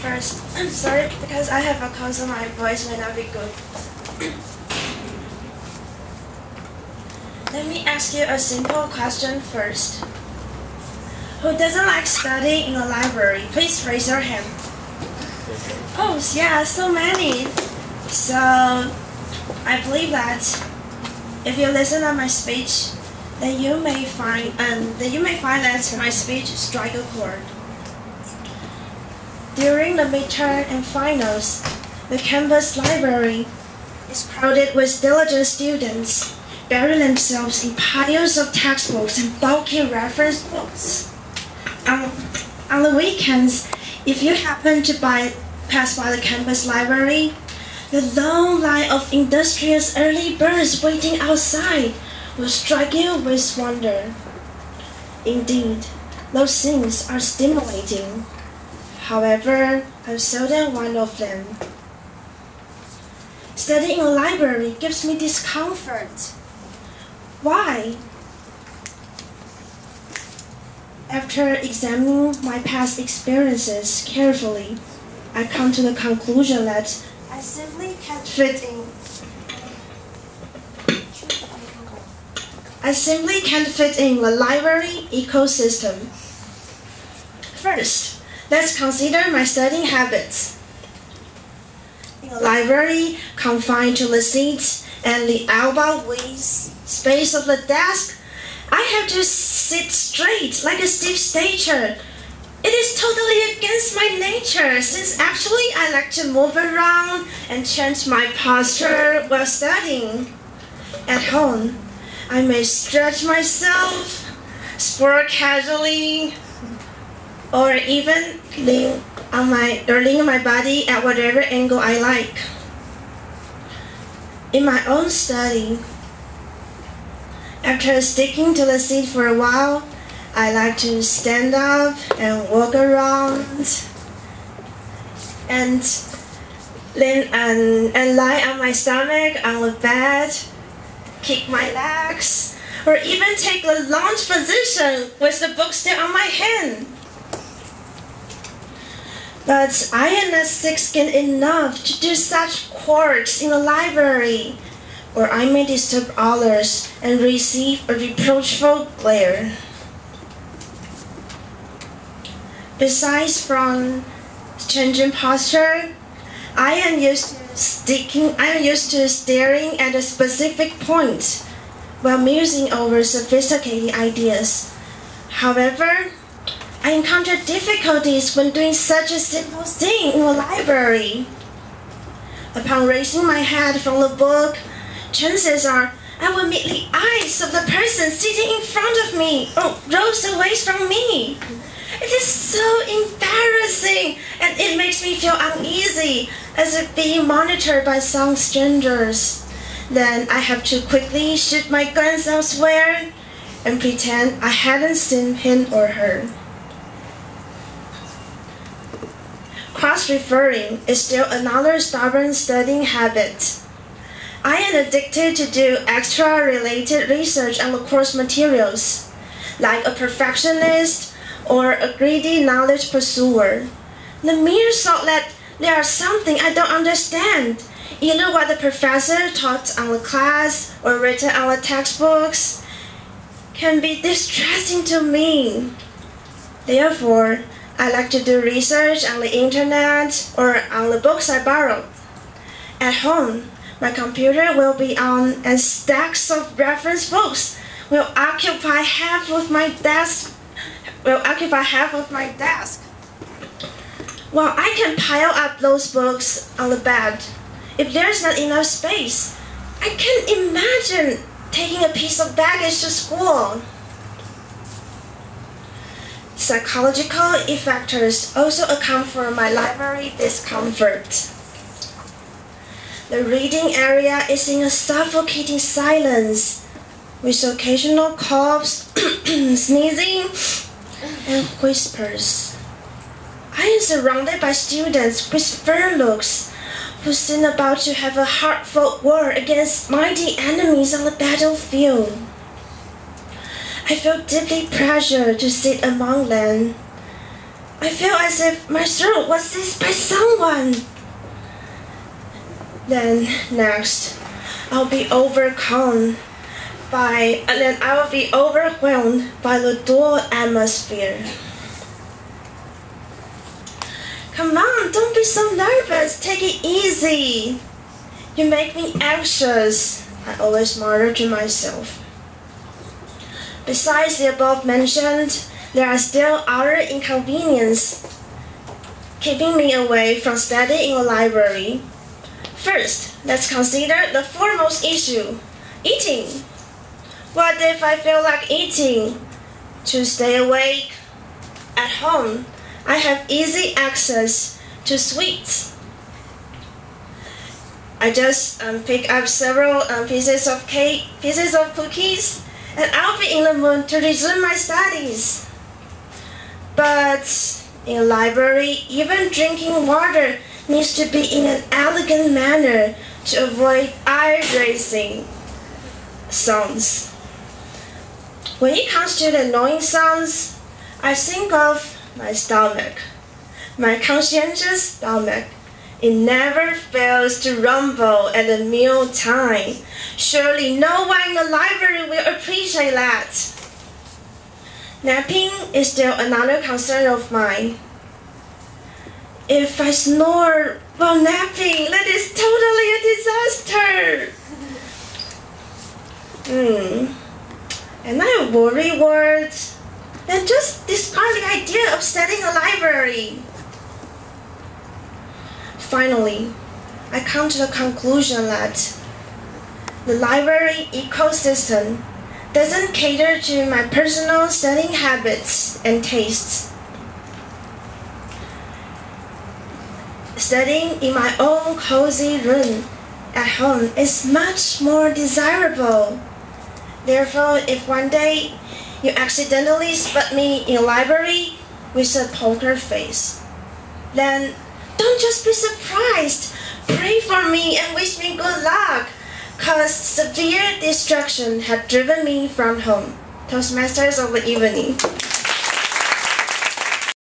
First, I'm sorry because I have a cold, so my voice may not be good. Let me ask you a simple question first. Who doesn't like studying in a library? Please raise your hand. Oh, yeah, so many. So, I believe that if you listen to my speech, then you may find that my speech strike a chord. During the midterm and finals, the campus library is crowded with diligent students, burying themselves in piles of textbooks and bulky reference books. On the weekends, if you happen to pass by the campus library, the long line of industrious early birds waiting outside will strike you with wonder. Indeed, those scenes are stimulating. However, I'm seldom one of them. Studying in a library gives me discomfort. Why? After examining my past experiences carefully, I come to the conclusion that I simply can't fit in the library ecosystem. First, let's consider my studying habits. In a library confined to the seats and the elbow width space of the desk, I have to sit straight like a stiff statue. It is totally against my nature, since actually I like to move around and change my posture while studying. At home, I may stretch myself, sport casually, or even lean my body at whatever angle I like. In my own study, after sticking to the seat for a while, I like to stand up and walk around and lie on my stomach on the bed, kick my legs, or even take a lounge position with the book still on my hand. But I am not thick-skinned enough to do such quirks in the library, or I may disturb others and receive a reproachful glare. Besides from changing posture, I am used to staring at a specific point while musing over sophisticated ideas. However, I encounter difficulties when doing such a simple thing in a library. Upon raising my head from the book, chances are I will meet the eyes of the person sitting in front of me or rows away from me. It is so embarrassing, and it makes me feel uneasy, as if being monitored by some strangers. Then I have to quickly shoot my guns elsewhere and pretend I hadn't seen him or her. Cross-referring is still another stubborn studying habit. I am addicted to do extra-related research on the course materials, like a perfectionist or a greedy knowledge pursuer. The mere thought that there is something I don't understand, either what the professor taught on the class or written on the textbooks, can be distressing to me. Therefore, I like to do research on the internet or on the books I borrowed. At home, my computer will be on, and stacks of reference books will occupy half of my desk. While I can pile up those books on the bed, if there's not enough space, I can't imagine taking a piece of baggage to school. Psychological factors also account for my library discomfort. The reading area is in a suffocating silence, with occasional coughs, sneezing, and whispers. I am surrounded by students with fur looks who seem about to have a hard-fought war against mighty enemies on the battlefield. I feel deeply pressured to sit among them. I feel as if my throat was seized by someone. Then next, I'll be overwhelmed by the dual atmosphere. Come on, don't be so nervous. Take it easy. You make me anxious, I always mutter to myself. Besides the above mentioned, there are still other inconveniences keeping me away from studying in a library. First, let's consider the foremost issue, eating. What if I feel like eating? To stay awake at home, I have easy access to sweets. I just pick up several pieces of cookies, and I'll be in the mood to resume my studies. But in a library, even drinking water needs to be in an elegant manner to avoid eye-raising sounds. When it comes to the annoying sounds, I think of my stomach, my conscientious stomach. It never fails to rumble at the meal time. Surely no one in the library will appreciate that. Napping is still another concern of mine. If I snore while napping, that is totally a disaster. And I worry words, then just discard the idea of studying a library. Finally, I come to the conclusion that the library ecosystem doesn't cater to my personal studying habits and tastes. Studying in my own cozy room at home is much more desirable. Therefore, if one day you accidentally spot me in a library with a poker face, then don't just be surprised. Pray for me and wish me good luck, cause severe distraction had driven me from home. Toastmasters of the evening.